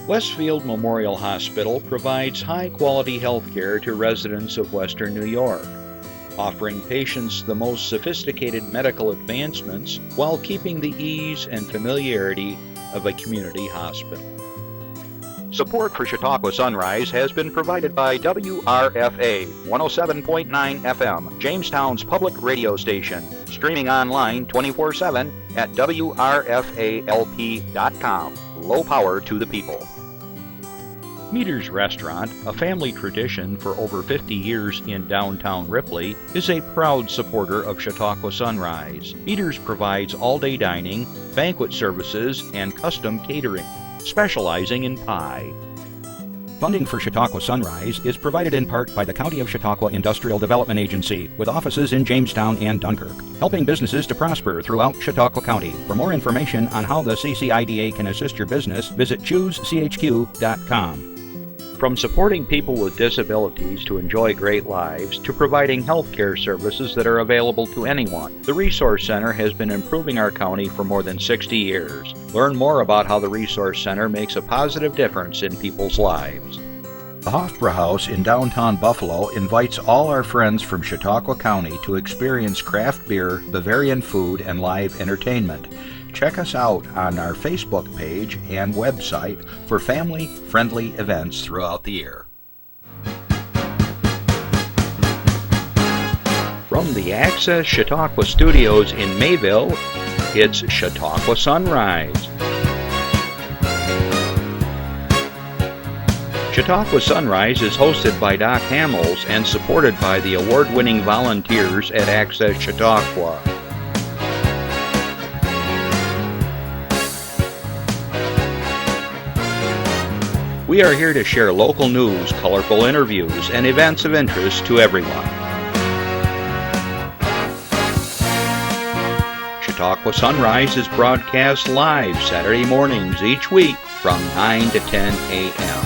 Westfield Memorial Hospital provides high-quality health care to residents of Western New York, offering patients the most sophisticated medical advancements while keeping the ease and familiarity of a community hospital. Support for Chautauqua Sunrise has been provided by WRFA 107.9 FM, Jamestown's public radio station, streaming online 24/7 at WRFALP.com. Low power to the people. Meter's Restaurant, a family tradition for over 50 years in downtown Ripley, is a proud supporter of Chautauqua Sunrise. Meter's provides all-day dining, banquet services, and custom catering, specializing in pie. Funding for Chautauqua Sunrise is provided in part by the County of Chautauqua Industrial Development Agency, with offices in Jamestown and Dunkirk, helping businesses to prosper throughout Chautauqua County. For more information on how the CCIDA can assist your business, visit choosechq.com. From supporting people with disabilities to enjoy great lives to providing health care services that are available to anyone, the Resource Center has been improving our county for more than 60 years. Learn more about how the Resource Center makes a positive difference in people's lives. The Hofbrauhaus in downtown Buffalo invites all our friends from Chautauqua County to experience craft beer, Bavarian food, and live entertainment. Check us out on our Facebook page and website for family-friendly events throughout the year. From the Access Chautauqua Studios in Mayville, it's Chautauqua Sunrise. Chautauqua Sunrise is hosted by Doc Hamels and supported by the award-winning volunteers at Access Chautauqua. We are here to share local news, colorful interviews, and events of interest to everyone. Chautauqua Sunrise is broadcast live Saturday mornings each week from 9 to 10 a.m.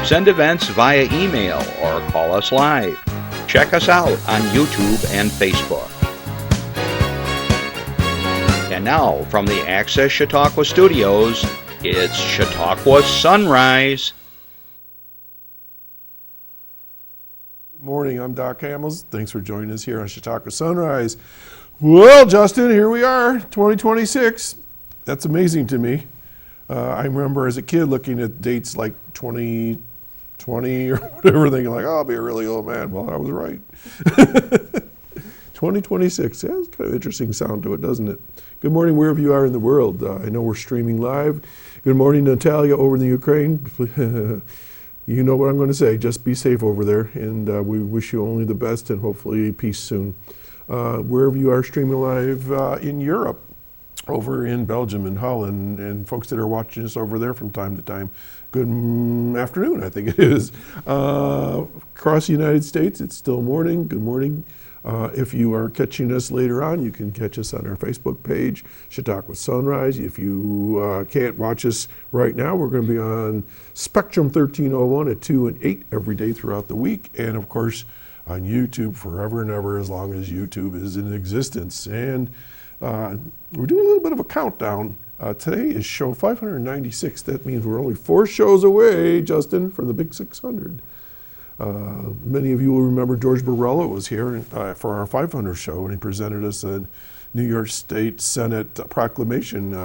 Send events via email or call us live. Check us out on YouTube and Facebook. And now, from the Access Chautauqua Studios, it's Chautauqua Sunrise. Good morning, I'm Doc Hamels. Thanks for joining us here on Chautauqua Sunrise. Well, Justin, here we are, 2026. That's amazing to me. I remember as a kid looking at dates like 2020 or whatever, thinking like, oh, I'll be a really old man. Well, I was right. 2026, yeah, it's kind of an interesting sound to it, doesn't it? Good morning, wherever you are in the world. I know we're streaming live. Good morning, Natalia, over in the Ukraine. You know what I'm going to say. Just be safe over there, and we wish you only the best and hopefully peace soon. Wherever you are streaming live in Europe, over in Belgium and Holland, and folks that are watching us over there from time to time, good afternoon, I think it is. Across the United States, it's still morning. Good morning. If you are catching us later on, you can catch us on our Facebook page, Chautauqua Sunrise. If you can't watch us right now, we're going to be on Spectrum 1301 at 2 and 8 every day throughout the week. And of course, on YouTube forever and ever, as long as YouTube is in existence. And we're doing a little bit of a countdown. Today is show 596. That means we're only 4 shows away, Justin, from the big 600. Many of you will remember George Borrello was here for our 500 show, and he presented us a New York State Senate proclamation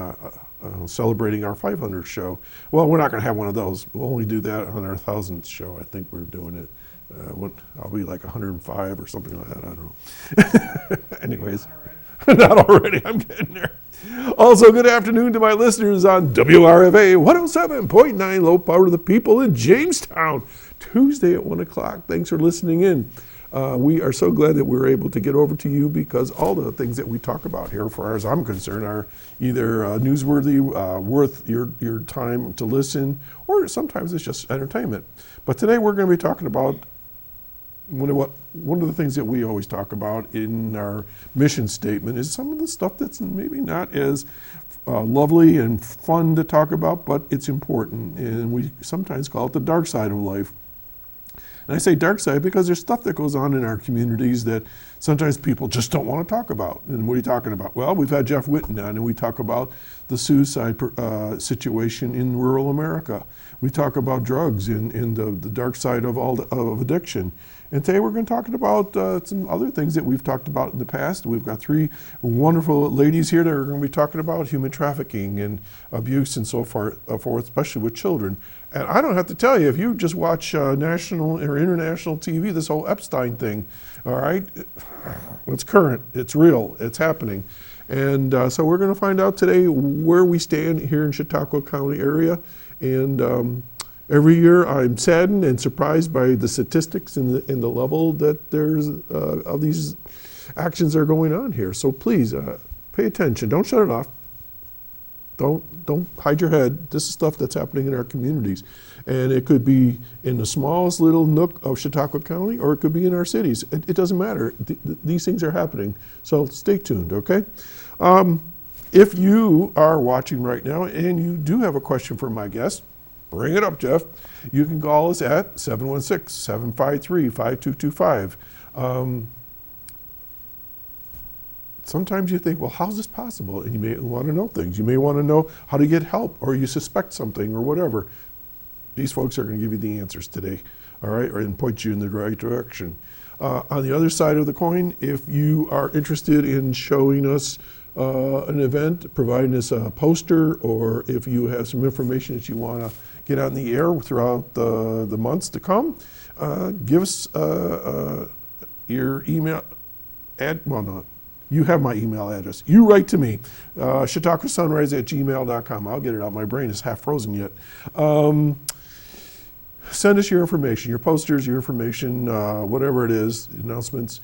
celebrating our 500 show. Well, we're not going to have one of those. We'll only do that on our 1000th show. I think we're doing it. I'll be like 105 or something like that. I don't know. Anyways, not already. I'm getting there. Also, good afternoon to my listeners on WRFA 107.9, low power to the people in Jamestown. Tuesday at 1 o'clock. Thanks for listening in. We are so glad that we're able to get over to you because all the things that we talk about here, as far as I'm concerned, are either newsworthy, worth your time to listen, or sometimes it's just entertainment. But today we're going to be talking about one of the things that we always talk about in our mission statement is some of the stuff that's maybe not as lovely and fun to talk about, but it's important, and we sometimes call it the dark side of life. And I say dark side because there's stuff that goes on in our communities that sometimes people just don't want to talk about. And what are you talking about? Well, we've had Jeff Whitten on, and we talk about the suicide situation in rural America. We talk about drugs in the dark side of addiction. And today we're going to talk about some other things that we've talked about in the past. We've got three wonderful ladies here that are going to be talking about human trafficking and abuse and so forth, especially with children. And I don't have to tell you, if you just watch national or international TV, this whole Epstein thing, all right, it's current, it's real, it's happening. And so we're going to find out today where we stand here in Chautauqua County area. And every year I'm saddened and surprised by the statistics and the level that there's of these actions that are going on here. So please pay attention. Don't shut it off. Don't hide your head. This is stuff that's happening in our communities. And it could be in the smallest little nook of Chautauqua County, or it could be in our cities. It doesn't matter. These things are happening. So stay tuned, okay? If you are watching right now and you do have a question for my guest, bring it up, Jeff. You can call us at 716-753-5225. Sometimes you think, well, how's this possible? And you may want to know things. You may want to know how to get help, or you suspect something or whatever. These folks are going to give you the answers today, all right, and point you in the right direction. On the other side of the coin, if you are interested in showing us an event, providing us a poster, or if you have some information that you want to get on the air throughout the months to come, give us your email. You have my email address. You write to me, chautauquasunrise@gmail.com. I'll get it out. My brain is half frozen yet. Send us your information, your posters, your information, whatever it is, announcements.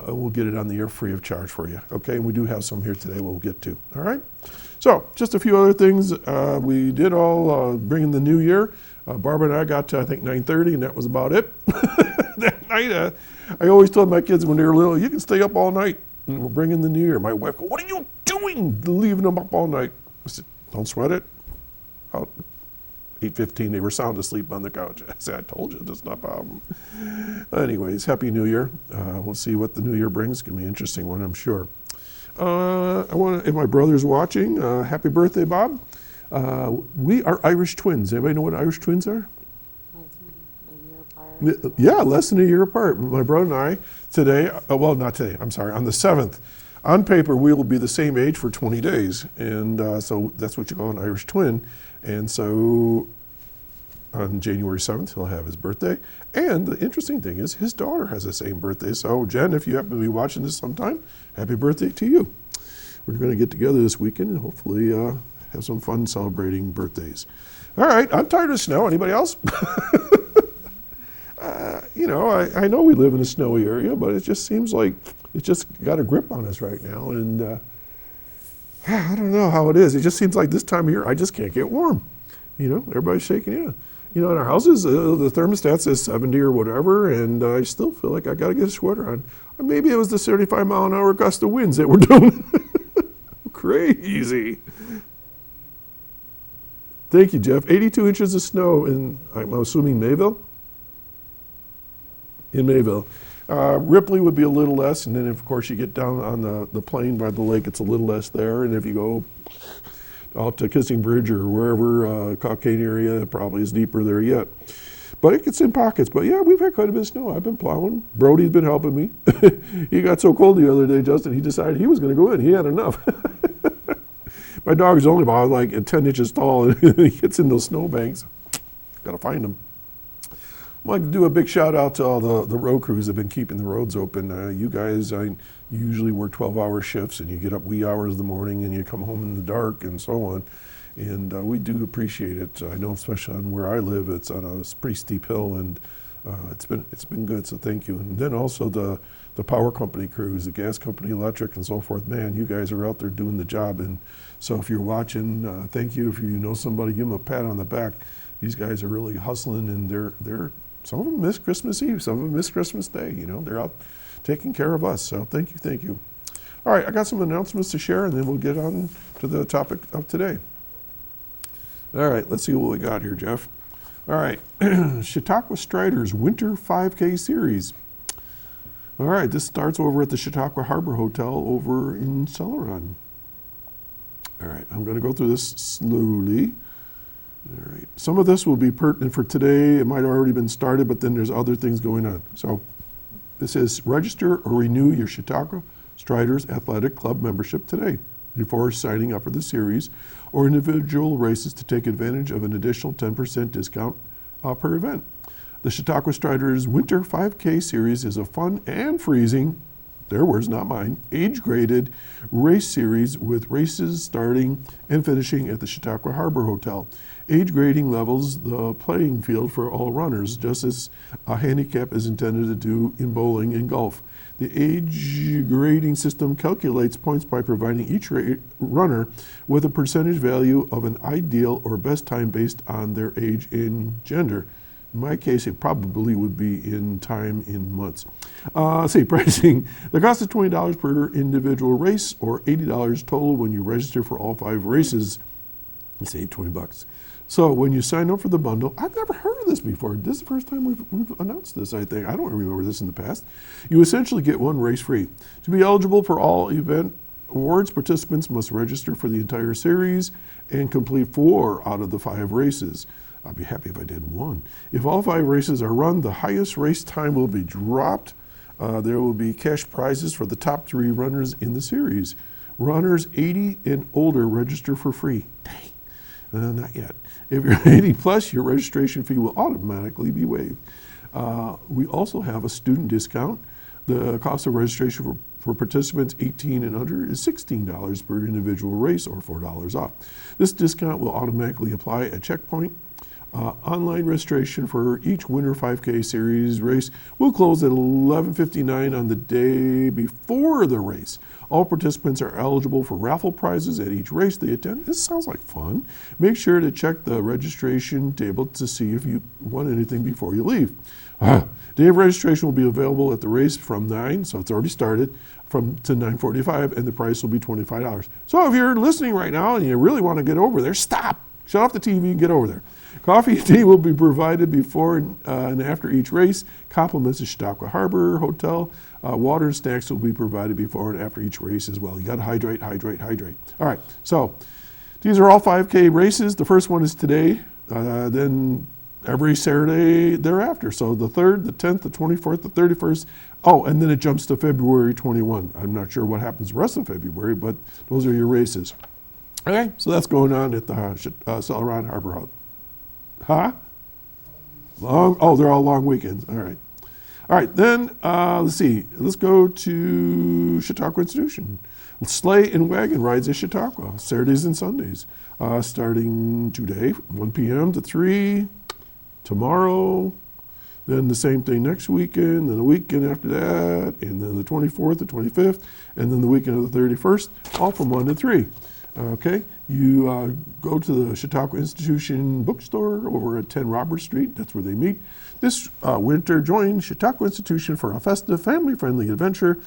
We'll get it on the air free of charge for you. Okay, and we do have some here today we'll get to. All right? So, just a few other things. We did all bring in the new year. Barbara and I got to, I think, 9:30, and that was about it. That night, I always told my kids when they were little, you can stay up all night, and we'll bring in the new year. My wife goes, what are you doing leaving them up all night? I said, don't sweat it. 8:15, they were sound asleep on the couch. I said, I told you, that's not a problem. Anyways, Happy New Year. We'll see what the new year brings. It's going to be an interesting one, I'm sure. If my brother's watching, happy birthday, Bob. We are Irish twins. Anybody know what Irish twins are? A year apart. Yeah, less than a year apart. My brother and I today, well, not today, I'm sorry, on the 7th. On paper, we will be the same age for 20 days. And so that's what you call an Irish twin. And so on January 7th, he'll have his birthday. And the interesting thing is his daughter has the same birthday. So Jen, if you happen to be watching this sometime, happy birthday to you. We're going to get together this weekend and hopefully have some fun celebrating birthdays. All right, I'm tired of snow. Anybody else? I know we live in a snowy area, but it just seems like it's just got a grip on us right now. And I don't know how it is. It just seems like this time of year, I just can't get warm. Everybody's shaking, yeah. In our houses, the thermostat says 70 or whatever, and I still feel like I got to get a sweater on. Or maybe it was the 35-mile-an-hour gust of winds that we're doing. Crazy. Thank you, Jeff. 82 inches of snow in, I'm assuming, Mayville? In Mayville. Ripley would be a little less, and then, of course, you get down on the plain by the lake, it's a little less there, and if you go out to Kissing Bridge or wherever, Caucasian area, it probably is deeper there yet. But it gets in pockets. But yeah, we've had quite a bit of snow. I've been plowing. Brody's been helping me. He got so cold the other day, Justin, he decided he was going to go in. He had enough. My dog's only about like 10 inches tall, and he gets in those snowbanks. Got to find him. I'd like to do a big shout out to all the road crews that have been keeping the roads open. You guys, you usually work 12-hour shifts, and you get up wee hours in the morning, and you come home in the dark, and so on. And we do appreciate it. I know, especially on where I live, it's on a pretty steep hill, and it's been good. So thank you. And then also the power company crews, the gas company, electric, and so forth. Man, you guys are out there doing the job. And so if you're watching, thank you. If you know somebody, give them a pat on the back. These guys are really hustling, and they're some of them miss Christmas Eve, some of them miss Christmas Day. They're out taking care of us. So thank you. All right, I got some announcements to share, and then we'll get on to the topic of today. All right, let's see what we got here, Jeff. All right, Chautauqua Striders Winter 5K Series. All right, this starts over at the Chautauqua Harbour Hotel over in Saraden. All right, I'm going to go through this slowly. All right, some of this will be pertinent for today. It might have already been started, but then there's other things going on. So this says register or renew your Chautauqua Striders Athletic Club membership today before signing up for the series or individual races to take advantage of an additional 10% discount per event. The Chautauqua Striders Winter 5K Series is a fun and freezing, their words, not mine, age-graded race series with races starting and finishing at the Chautauqua Harbour Hotel. Age grading levels the playing field for all runners, just as a handicap is intended to do in bowling and golf. The age grading system calculates points by providing each runner with a percentage value of an ideal or best time based on their age and gender. In my case, it probably would be in time in months. Pricing. The cost is $20 per individual race or $80 total when you register for all 5 races. You save $20. So when you sign up for the bundle, I've never heard of this before. This is the first time we've announced this, I think. I don't remember this in the past. You essentially get 1 race free. To be eligible for all event awards, participants must register for the entire series and complete 4 out of the 5 races. I'd be happy if I did 1. If all 5 races are run, the highest race time will be dropped. There will be cash prizes for the top 3 runners in the series. Runners 80 and older register for free. Dang. Not yet. If you're 80 plus, your registration fee will automatically be waived. We also have a student discount. The cost of registration for participants 18 and under is $16 per individual race or $4 off. This discount will automatically apply at checkpoint. Online registration for each Winter 5K Series race will close at 11:59 on the day before the race. All participants are eligible for raffle prizes at each race they attend. This sounds like fun. Make sure to check the registration table to see if you want anything before you leave. Day of registration will be available at the race from 9, so it's already started, to 9:45, and the price will be $25. So if you're listening right now and you really want to get over there, stop. Shut off the TV and get over there. Coffee and tea will be provided before and after each race. Compliments of Chautauqua Harbour Hotel. Water and snacks will be provided before and after each race as well. You got to hydrate, hydrate, hydrate. All right, so these are all 5K races. The first one is today, then every Saturday thereafter. So the 3rd, the 10th, the 24th, the 31st. Oh, and then it jumps to February 21. I'm not sure what happens the rest of February, but those are your races. Okay, so that's going on at the Saraden Harbour Hotel. Huh? They're all long weekends. All right. All right, then let's see. Let's go to Chautauqua Institution. Sleigh and wagon rides at Chautauqua, Saturdays and Sundays, starting today, 1 p.m. to 3, tomorrow, then the same thing next weekend, then the weekend after that, and then the 24th, the 25th, and then the weekend of the 31st, all from 1 to 3. Okay, you go to the Chautauqua Institution bookstore over at 10 Robert Street. That's where they meet. This winter, join Chautauqua Institution for a festive, family-friendly adventure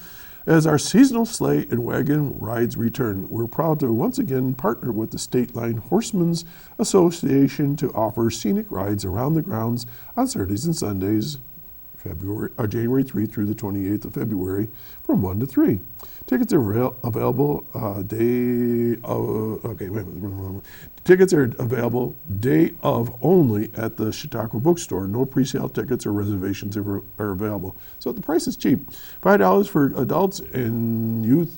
as our seasonal sleigh and wagon rides return. We're proud to once again partner with the State Line Horsemen's Association to offer scenic rides around the grounds on Saturdays and Sundays, January 3 through the 28th of February from 1 to 3. Tickets are available Tickets are available day of only at the Chautauqua bookstore. No pre-sale tickets or reservations are available. So the price is cheap. $5 for adults and youth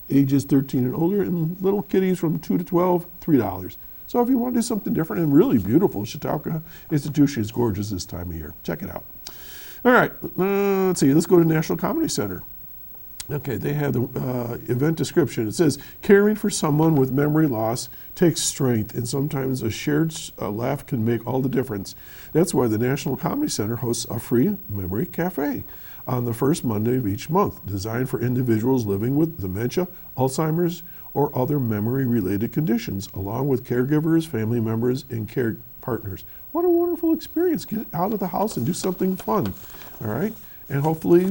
ages 13 and older, and little kiddies from 2 to 12, $3. So if you want to do something different and really beautiful, Chautauqua Institution is gorgeous this time of year. Check it out. All right, let's see. Let's go to National Comedy Center. Okay, they have the event description. It says, caring for someone with memory loss takes strength, and sometimes a shared laugh can make all the difference. That's why the National Comedy Center hosts a free memory cafe on the first Monday of each month, designed for individuals living with dementia, Alzheimer's, or other memory-related conditions, along with caregivers, family members, and care partners. What a wonderful experience. Get out of the house and do something fun, all right? and hopefully,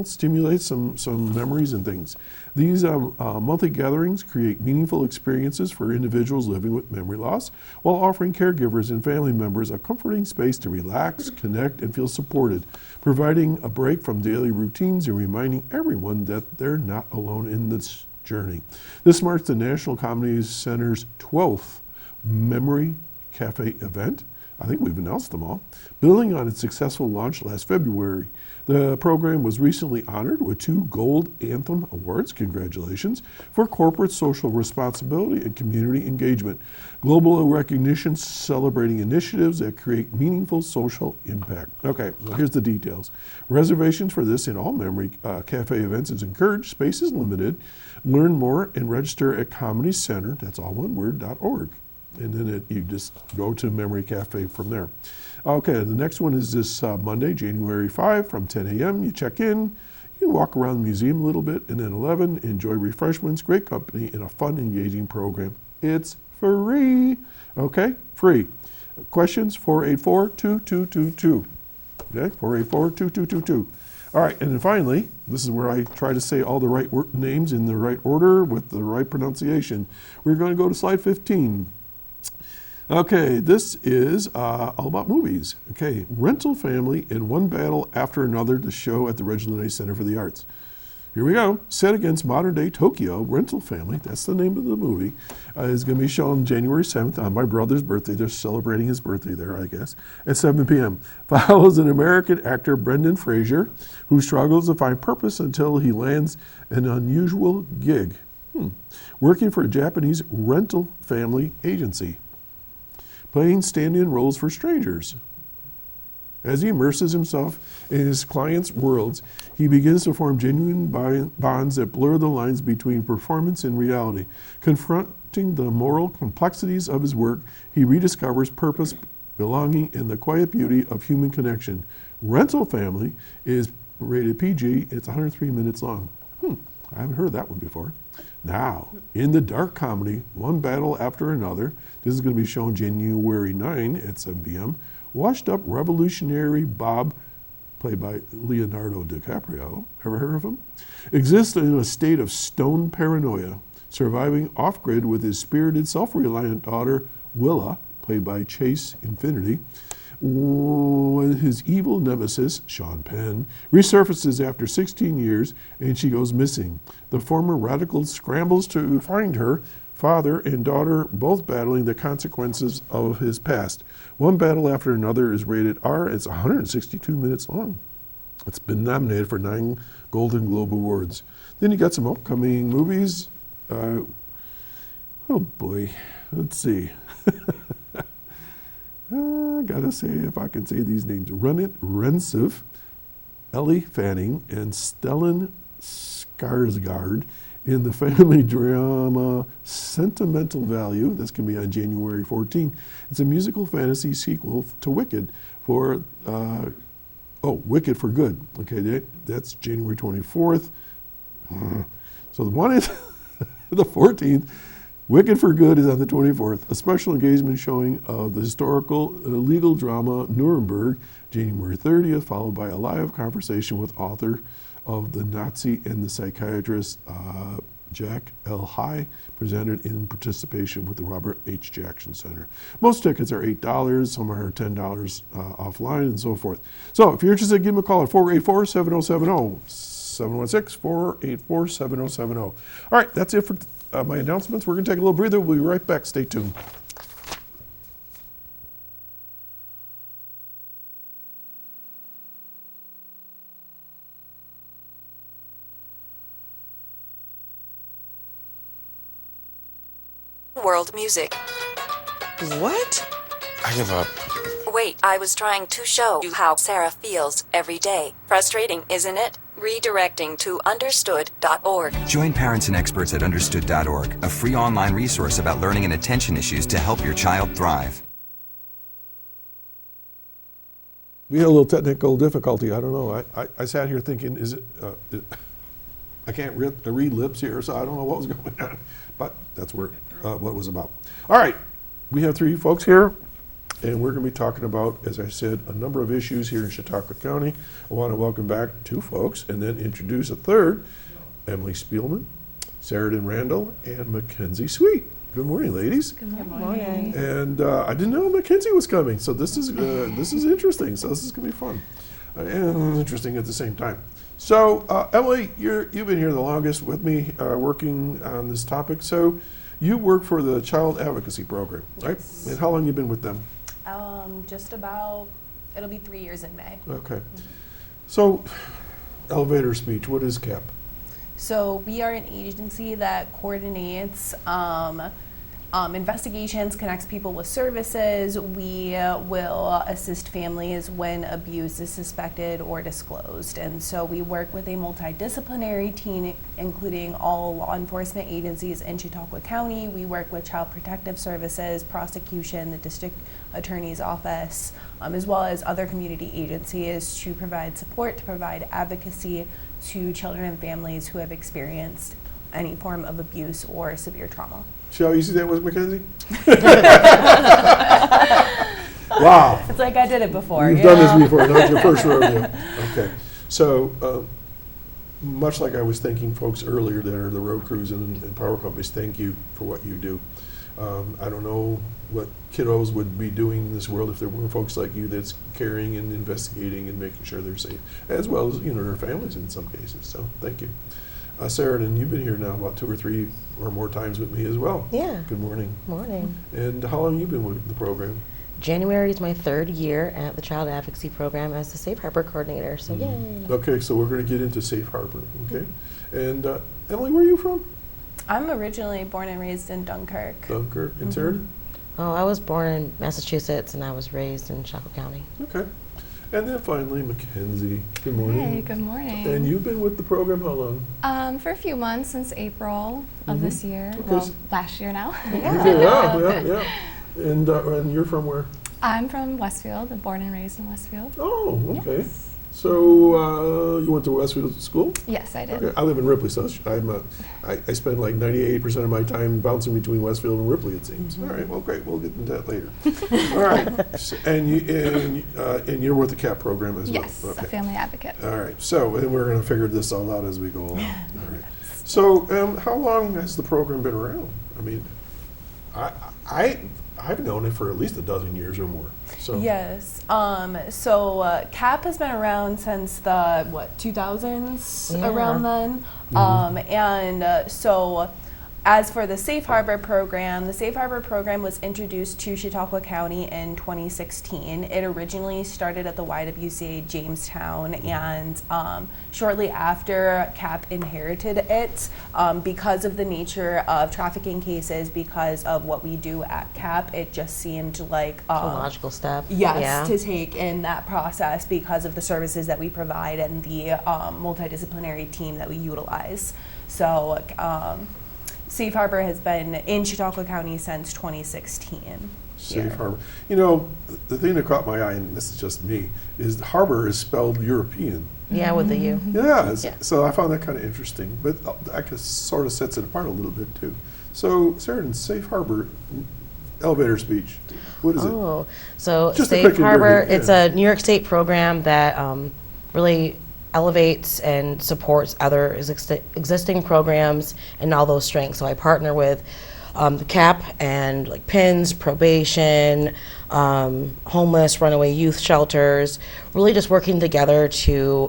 stimulate some memories and things. These monthly gatherings create meaningful experiences for individuals living with memory loss, while offering caregivers and family members a comforting space to relax, connect, and feel supported, providing a break from daily routines and reminding everyone that they're not alone in this journey. This marks the National Comedy Center's 12th Memory Cafe event. I think we've announced them all. Building on its successful launch last February, the program was recently honored with 2 Gold Anthem Awards, congratulations, for corporate social responsibility and community engagement. Global recognition celebrating initiatives that create meaningful social impact. Okay, well, here's the details. Reservations for this and all Memory Cafe events is encouraged. Space is limited. Learn more and register at Comedy Center, that's all one word, .org. And then you just go to Memory Cafe from there. Okay, the next one is this Monday, January 5 from 10 a.m. You check in, you walk around the museum a little bit, and then 11, enjoy refreshments, great company, and a fun, engaging program. It's free. Okay, free. Questions, 484-2222. Okay, 484-2222. All right, and then finally, this is where I try to say all the right names in the right order with the right pronunciation. We're going to go to slide 15. Okay, this is all about movies. Okay, Rental Family in One Battle After Another, the show at the Reginald A. Center for the Arts. Here we go. Set against modern-day Tokyo, Rental Family, that's the name of the movie, is going to be shown January 7th on my brother's birthday. They're celebrating his birthday there, I guess, at 7 p.m. Follows an American actor, Brendan Fraser, who struggles to find purpose until he lands an unusual gig, working for a Japanese rental family agency, playing stand-in roles for strangers. As he immerses himself in his clients' worlds, he begins to form genuine bonds that blur the lines between performance and reality. Confronting the moral complexities of his work, he rediscovers purpose, belonging, and the quiet beauty of human connection. Rental Family is rated PG. It's 103 minutes long. I haven't heard that one before. Now, in the dark comedy, One Battle After Another, this is going to be shown January 9 at 7 p.m. Washed-up revolutionary Bob, played by Leonardo DiCaprio, ever heard of him? Exists in a state of stone paranoia, surviving off-grid with his spirited, self-reliant daughter, Willa, played by Chase Infinity, when his evil nemesis, Sean Penn, resurfaces after 16 years and she goes missing. The former radical scrambles to find her, father and daughter both battling the consequences of his past. One Battle After Another is rated R. It's 162 minutes long. It's been nominated for 9 Golden Globe Awards. Then you got some upcoming movies. Oh boy, let's see. I gotta say if I can say these names. Runit Rensiv, Ellie Fanning, and Stellan Skarsgård in the family drama Sentimental Value. This can be on January 14. It's a musical fantasy sequel to Wicked for, Wicked for Good. Okay, that's January 24th. So the one is the 14th. Wicked for Good is on the 24th. A special engagement showing of the historical legal drama Nuremberg, January 30th, followed by a live conversation with author of The Nazi and the Psychiatrist, Jack L. High, presented in participation with the Robert H. Jackson Center. Most tickets are $8, some are $10 offline, and so forth. So if you're interested, give me a call at 484-7070, 716-484-7070. All right, that's it for my announcements. We're going to take a little breather. We'll be right back. Stay tuned. World music. What? I give up. Wait, I was trying to show you how Sarah feels every day. Frustrating, isn't it? Redirecting to understood.org. Join parents and experts at understood.org, a free online resource about learning and attention issues to help your child thrive. We had a little technical difficulty. I don't know. I sat here thinking, is it, I can't read lips here, so I don't know what was going on. But that's what it was about. All right. We have 3 folks here. and we're going to be talking about, as I said, a number of issues here in Chautauqua County. I want to welcome back two folks and then introduce a third, Emily Spielman, Saraden Randall, and MacKenzie Sweet. Good morning, ladies. Good morning. And I didn't know MacKenzie was coming, so this is interesting. So this is going to be fun and interesting at the same time. So Emily, you've been here the longest with me working on this topic. So you work for the Child Advocacy Program, right? Yes. And how long you been with them? Just about, it'll be 3 years in May. Okay. So elevator speech, what is CAP? So we are an agency that coordinates investigations, connects people with services. We will assist families when abuse is suspected or disclosed. And so we work with a multidisciplinary team, including all law enforcement agencies in Chautauqua County. We work with Child Protective Services, prosecution, the district attorney's office, as well as other community agencies to provide support, to provide advocacy to children and families who have experienced any form of abuse or severe trauma. See how easy that was, MacKenzie? Wow. It's like I did it before. You've done this before, not your first rodeo. Okay. So, much like I was thanking folks earlier that are the road crews and power companies, thank you for what you do. I don't know what kiddos would be doing in this world if there weren't folks like you that's caring and investigating and making sure they're safe, as well as, their families in some cases. So, thank you. Saraden, you've been here now about 2 or 3 or more times with me as well. Yeah. Good morning. Morning. And how long have you been with the program? January is my 3rd year at the Child Advocacy Program as the Safe Harbor Coordinator, so yay. Okay, so we're going to get into Safe Harbor, okay? And Emily, where are you from? I'm originally born and raised in Dunkirk. Dunkirk. And Saraden? Oh, I was born in Massachusetts and I was raised in Chautauqua County. Okay. And then finally, MacKenzie. Good morning. Hey, good morning. And you've been with the program how long? For a few months, since April of this year. Okay. Well, last year now. Yeah. And you're from where? I'm from Westfield, born and raised in Westfield. Oh, okay. Yes. So you went to Westfield School? Yes, I did. Okay. I live in Ripley, so I spend like 98% of my time bouncing between Westfield and Ripley, it seems. All right, well, great. We'll get into that later. All right. So, and you're with the CAP program as well? Yes, Okay. a family advocate. All right. So, and we're going to figure this all out as we go along. All right. So, how long has the program been around? I mean, I've known it for at least a dozen years or more. So. Yes. So CAP has been around since the 2000s, Yeah. around then. So as for the Safe Harbor program, the Safe Harbor program was introduced to Chautauqua County in 2016. It originally started at the YWCA Jamestown, and shortly after CAP inherited it, because of the nature of trafficking cases, because of what we do at CAP, it just seemed like A logical step. yes, Yeah. to take in that process because of the services that we provide and the multidisciplinary team that we utilize. So Safe Harbor has been in Chautauqua County since 2016. Safe Harbor. The thing that caught my eye, and this is just me, is Harbor is spelled European. Yeah, with the U. Yeah, Yeah. So I found that kind of interesting, but that sort of sets it apart a little bit too. So, Saraden, Safe Harbor, elevator speech, what is it? Oh, so Just a Safe quick and Harbor, dirty, it's yeah. a New York State program that really elevates and supports other existing programs and all those strengths. So I partner with the CAP and like PINS, probation, homeless, runaway youth shelters, really just working together to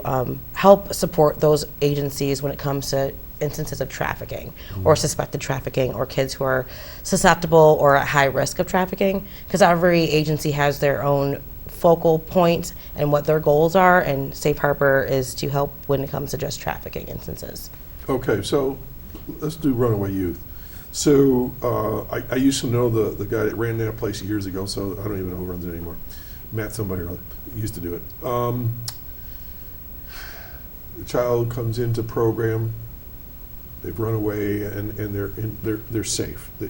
help support those agencies when it comes to instances of trafficking or suspected trafficking or kids who are susceptible or at high risk of trafficking, because every agency has their own focal point and what their goals are, and Safe Harbor is to help when it comes to just trafficking instances. Okay, so let's do runaway youth. So I used to know the guy that ran that place years ago, so I don't even know who runs it anymore. Matt somebody or other used to do it. The child comes into program, they've run away, and they're safe. They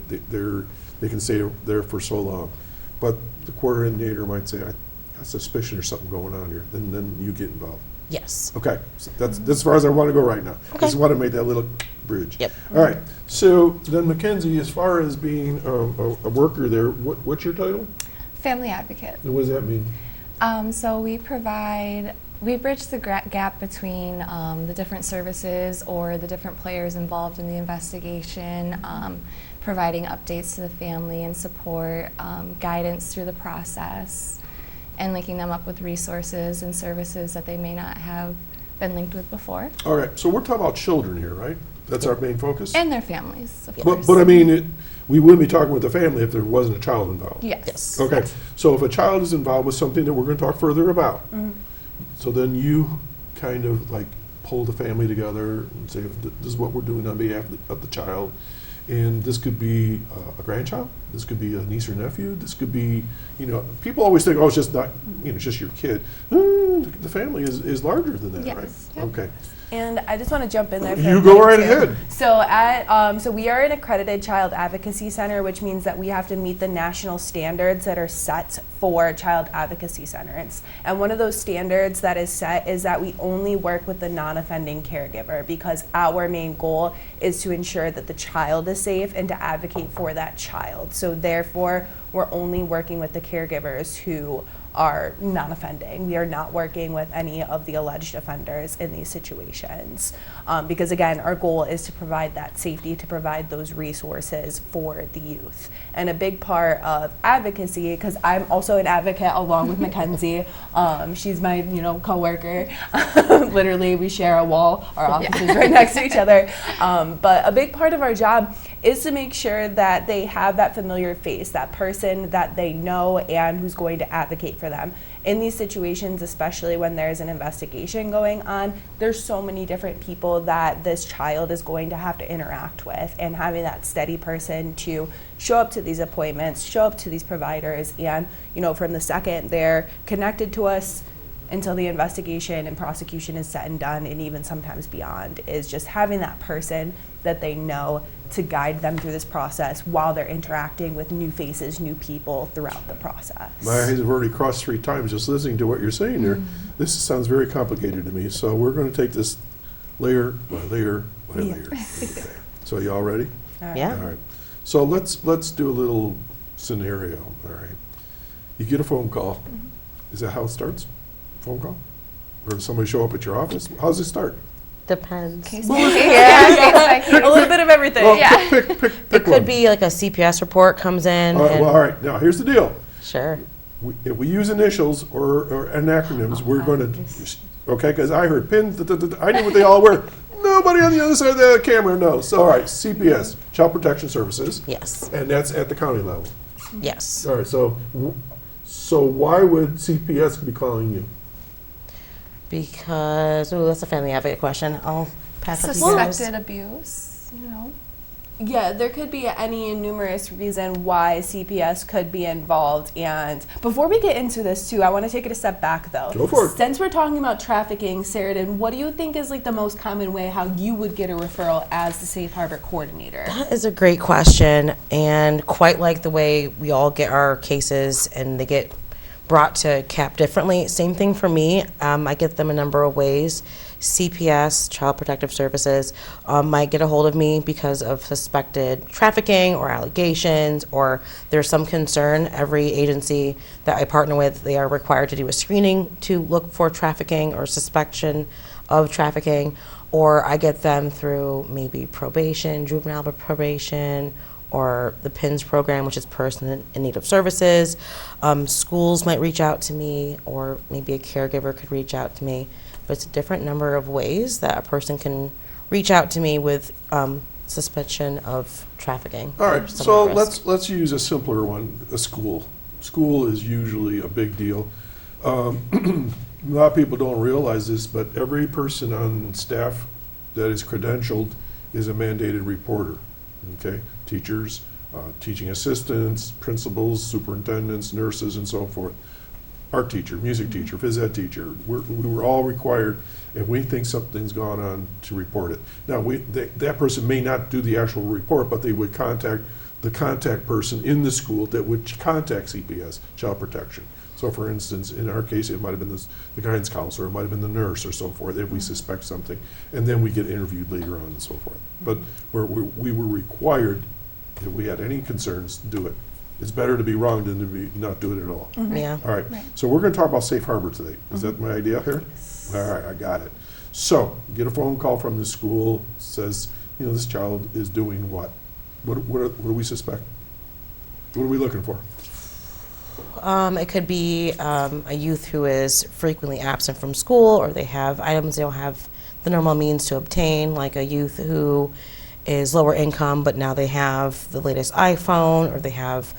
can stay there for so long. But the coordinator might say, I got suspicion there's something going on here, and then you get involved. Yes. Okay, so that's as far as I want to go right now. I just want to make that little bridge. Yep. All right, so then MacKenzie, as far as being a worker there, what's your title? Family advocate. And what does that mean? So we bridge the gap between the different services or the different players involved in the investigation, providing updates to the family and support, guidance through the process, and linking them up with resources and services that they may not have been linked with before. All right, so we're talking about children here, right? That's our main focus? And their families, of course. But I mean, we wouldn't be talking with the family if there wasn't a child involved. Yes. Okay, so if a child is involved with something that we're going to talk further about, so then you kind of like pull the family together and say, this is what we're doing on behalf of the child. And this could be a grandchild, this could be a niece or nephew, this could be, people always think, oh, it's just not, it's just your kid. The family is larger than that, Yes. right? Yep. Okay. And I just want to jump in there. For You a go minute, right too. ahead. So we are an accredited child advocacy center, which means that we have to meet the national standards that are set for child advocacy centers. And one of those standards that is set is that we only work with the non-offending caregiver, because our main goal is to ensure that the child is safe and to advocate for that child. So therefore, we're only working with the caregivers who are non-offending. We are not working with any of the alleged offenders in these situations. Because again, our goal is to provide that safety, to provide those resources for the youth. And a big part of advocacy, because I'm also an advocate along with MacKenzie, she's my co-worker. Literally, we share a wall, our office is right next to each other. But a big part of our job is to make sure that they have that familiar face, that person that they know and who's going to advocate for them. In these situations, especially when there's an investigation going on, there's so many different people that this child is going to have to interact with, and having that steady person to show up to these appointments, show up to these providers, and from the second they're connected to us until the investigation and prosecution is set and done, and even sometimes beyond, is just having that person that they know to guide them through this process while they're interacting with new faces, new people throughout the process. My eyes have already crossed 3 times just listening to what you're saying there. This sounds very complicated to me, so we're going to take this layer by layer by layer. Okay. So you all ready? All right. Yeah. All right. So let's do a little scenario. All right. You get a phone call. Is that how it starts? Phone call? Or does somebody show up at your office? How does it start? Depends. Case by case. A little bit of everything. Well, Yeah. pick It one. could be like a CPS report comes in. All right, and well, all right. Now, here's the deal. Sure. If we use initials or acronyms, we're going to, okay, because I heard pins, I knew what they all were. Nobody on the other side of the camera knows. So, all right, CPS, Child Protection Services. Yes. And that's at the county level. Yes. All right, so why would CPS be calling you? Because, that's a family advocate question. I'll pass it to you guys. Suspected abuse, Yeah, there could be any numerous reason why CPS could be involved. And before we get into this too, I want to take it a step back though. Go for it. Since we're talking about trafficking, Saraden, what do you think is like the most common way how you would get a referral as the Safe Harbor coordinator? That is a great question, and quite like the way we all get our cases and they get brought to CAP differently. Same thing for me. I get them a number of ways. CPS, Child Protective Services, might get a hold of me because of suspected trafficking or allegations, or there's some concern. Every agency that I partner with, they are required to do a screening to look for trafficking or suspicion of trafficking, or I get them through maybe probation, juvenile probation, or the PINS program, which is Person in Need of Services. Schools might reach out to me, or maybe a caregiver could reach out to me. But it's a different number of ways that a person can reach out to me with suspicion of trafficking. All or right, some so risk. let's use a simpler one, a school. School is usually a big deal. A lot of people don't realize this, but every person on staff that is credentialed is a mandated reporter, okay? Teachers, teaching assistants, principals, superintendents, nurses, and so forth. Art teacher, music teacher, phys ed teacher, we were all required, if we think something's gone on, to report it. Now, that person may not do the actual report, but they would contact the contact person in the school that would contact CPS, Child Protection. So for instance, in our case, it might have been the guidance counselor, it might have been the nurse or so forth, if we suspect something, and then we get interviewed later on and so forth. But we were required, if we had any concerns, do it. It's better to be wrong than to be not do it at all. Yeah. All right. So we're going to talk about Safe Harbor today. Is that my idea here? All right, I got it. So, get a phone call from the school, says, you know, this child is doing what? What do we suspect? What are we looking for? It could be a youth who is frequently absent from school, or they have items they don't have the normal means to obtain, like a youth who is lower income, but now they have the latest iPhone, or they have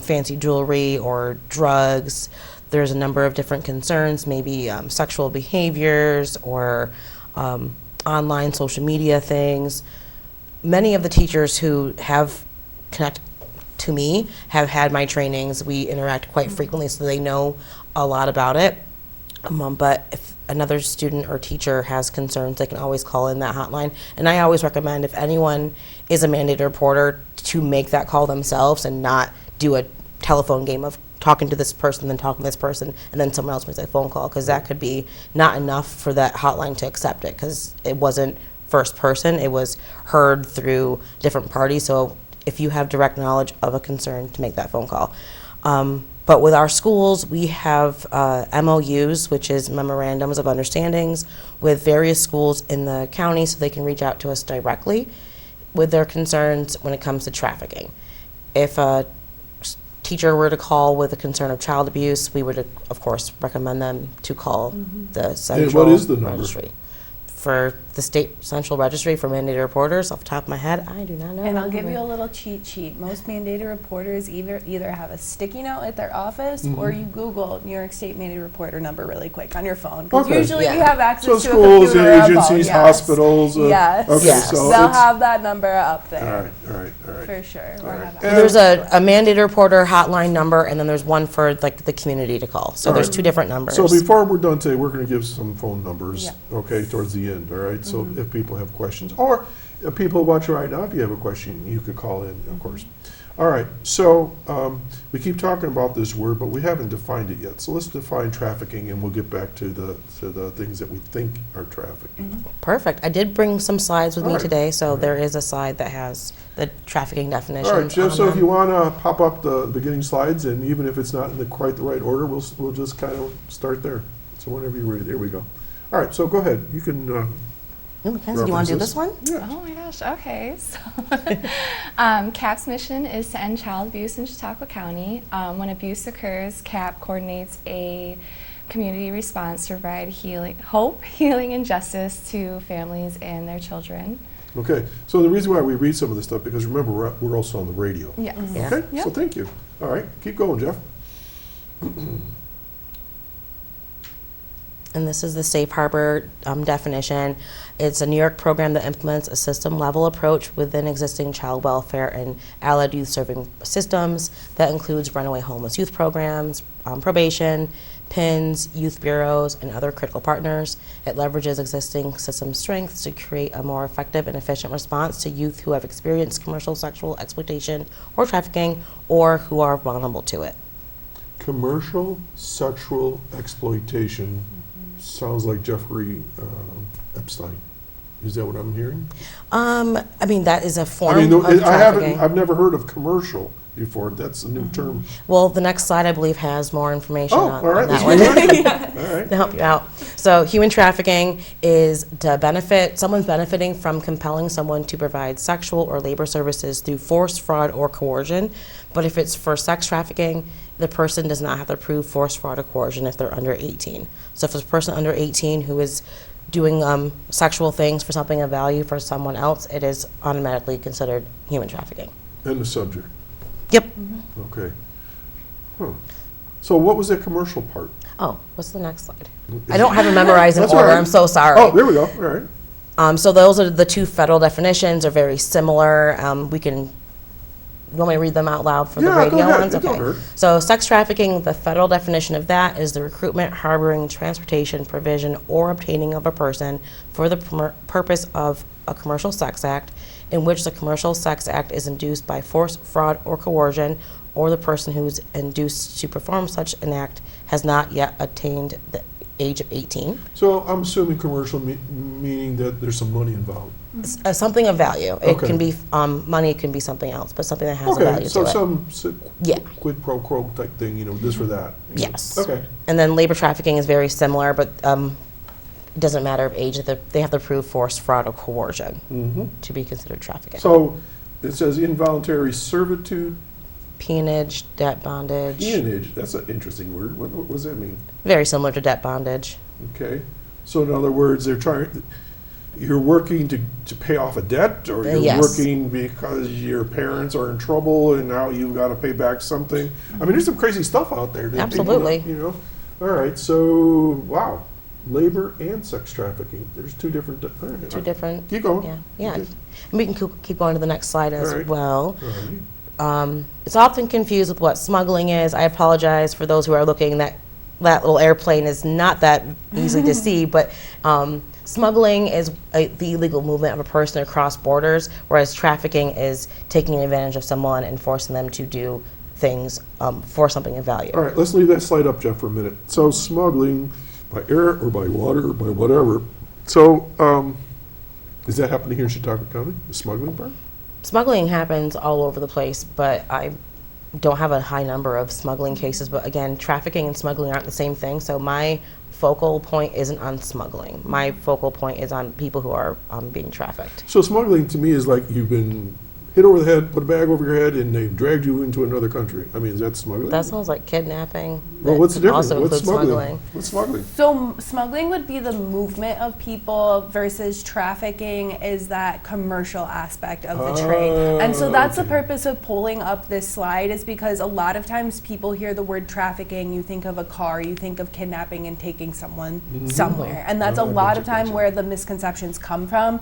fancy jewelry or drugs. There's a number of different concerns, maybe sexual behaviors or online social media things. Many of the teachers who have connected to me have had my trainings. We interact quite frequently, so they know a lot about it. But if another student or teacher has concerns, they can always call in that hotline. And I always recommend, if anyone is a mandated reporter, to make that call themselves and not do a telephone game of talking to this person, then talking to this person, and then someone else makes a phone call, because that could be not enough for that hotline to accept it, because it wasn't first person, it was heard through different parties. So if you have direct knowledge of a concern, to make that phone call. But with our schools, we have MOUs, which is memorandums of understandings, with various schools in the county, so they can reach out to us directly with their concerns when it comes to trafficking. If a teacher were to call with a concern of child abuse, we would, of course, recommend them to call the central what is the number? registry. For the state central registry for mandated reporters, off the top of my head, I do not know. And that I'll give number. you a little cheat sheet. Most mandated reporters either have a sticky note at their office, or you Google New York State mandated reporter number really quick on your phone. Because Okay. usually Yeah. you have access So to schools, a computer or a phone. agencies, Yes. hospitals. Yes. Okay, Yes. so They'll it's, have that number up all there right. for sure. All Or right. have And- access. There's a mandated reporter hotline number, and then there's one for like the community to call. So All there's right. two different numbers. So before we're done today, we're going to give some phone numbers, Yeah. okay, towards the end, all right? So if people have questions, or people who watch right now, if you have a question, you could call in, of course. All right, so we keep talking about this word, but we haven't defined it yet. So let's define trafficking, and we'll get back to the things that we think are trafficking. Perfect. I did bring some slides with All me right. today, so there is a slide that has the trafficking definitions. All right, Jeff, on so if them. you want to pop up the beginning slides, and even if it's not in quite the right order, we'll just kind of start there. So whenever you're ready, there we go. All right, so go ahead. You can Ooh, Mackenzie, do you want to do this one? Yeah. Oh my gosh, okay. So, CAP's mission is to end child abuse in Chautauqua County. When abuse occurs, CAP coordinates a community response to provide hope, healing, and justice to families and their children. Okay, so the reason why we read some of this stuff, because remember, we're also on the radio. Yes. Yeah. Okay, so Yep. thank you. All right, keep going, Jeff. And this is the Safe Harbor definition. It's a New York program that implements a system-level approach within existing child welfare and allied youth serving systems that includes runaway homeless youth programs, probation, PINs, youth bureaus, and other critical partners. It leverages existing system strengths to create a more effective and efficient response to youth who have experienced commercial sexual exploitation or trafficking, or who are vulnerable to it. Commercial sexual exploitation sounds like Jeffrey Epstein. Is that what I'm hearing? I mean, that is a form I mean, of trafficking. I've never heard of commercial before. That's a new term. Well, the next slide, I believe, has more information Oh, on, all right. on that let's one. go on. All right. To help you out. So human trafficking is to benefit, someone's benefiting from compelling someone to provide sexual or labor services through force, fraud, or coercion. But if it's for sex trafficking, the person does not have to prove force, fraud, or coercion if they're under 18. So if it's a person under 18 who is doing sexual things for something of value for someone else, it is automatically considered human trafficking. And the subject. Yep. Okay. Huh. So what was that commercial part? Oh, what's the next slide? I don't have it memorized in That's all order. right. I'm so sorry. Oh, there we go. All right. So those are the two federal definitions, are very similar. You want me to read them out loud for the Yeah, go radio ahead. ones? It don't Okay. hurt. So sex trafficking, the federal definition of that is the recruitment, harboring, transportation, provision, or obtaining of a person for the purpose of a commercial sex act in which the commercial sex act is induced by force, fraud, or coercion, or the person who is induced to perform such an act has not yet attained the age of 18. So I'm assuming commercial meaning that there's some money involved. Something of value. It Okay. can be money, it can be something else, but something that has a Okay, value so to it. some Yeah. quid pro quo type thing, this for that. Yes. Okay. And then labor trafficking is very similar, but it doesn't matter of age. They have to prove force, fraud, or coercion to be considered trafficking. So it says involuntary servitude, Peonage, debt bondage. peonage. That's an interesting word. What does that mean? Very similar to debt bondage. Okay. So in other words, you're working to pay off a debt, or you're Yes. working because your parents are in trouble and now you've got to pay back something. I mean, there's some crazy stuff out there. that people, Absolutely. All right. So, wow. Labor and sex trafficking. There's two different. All right. Two different. Keep going. Yeah. Okay. And we can keep going to the next slide as All right. well. All right. It's often confused with what smuggling is. I apologize for those who are looking. That little airplane is not that easily to see, but smuggling is the illegal movement of a person across borders, whereas trafficking is taking advantage of someone and forcing them to do things for something of value. All right, let's leave that slide up, Jeff, for a minute. So smuggling by air or by water or by whatever. So is that happening here in Chautauqua County, the smuggling part? Smuggling happens all over the place, but I don't have a high number of smuggling cases. But again, trafficking and smuggling aren't the same thing, so my focal point isn't on smuggling. My focal point is on people who are being trafficked. So smuggling to me is like you've been hit over the head, put a bag over your head, and they've dragged you into another country. I mean, is that smuggling? That sounds like kidnapping. Well, That what's the difference? Also What's includes smuggling? What's smuggling? So smuggling would be the movement of people versus trafficking is that commercial aspect of the trade. And so that's the purpose of pulling up this slide, is because a lot of times people hear the word trafficking, you think of a car, you think of kidnapping and taking someone somewhere. And that's a lot of time where the misconceptions come from.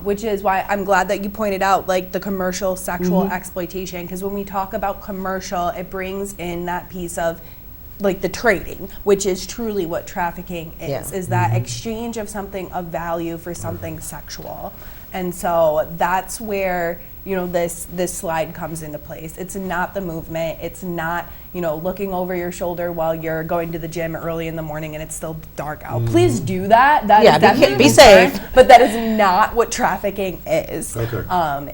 Which is why I'm glad that you pointed out like the commercial sexual exploitation, because when we talk about commercial, it brings in that piece of like the trading, which is truly what trafficking is that exchange of something of value for something sexual. And so that's where this slide comes into place. It's not the movement. It's not looking over your shoulder while you're going to the gym early in the morning and it's still dark out. Please do that. That is definitely be safe. but that is not what trafficking is. Okay.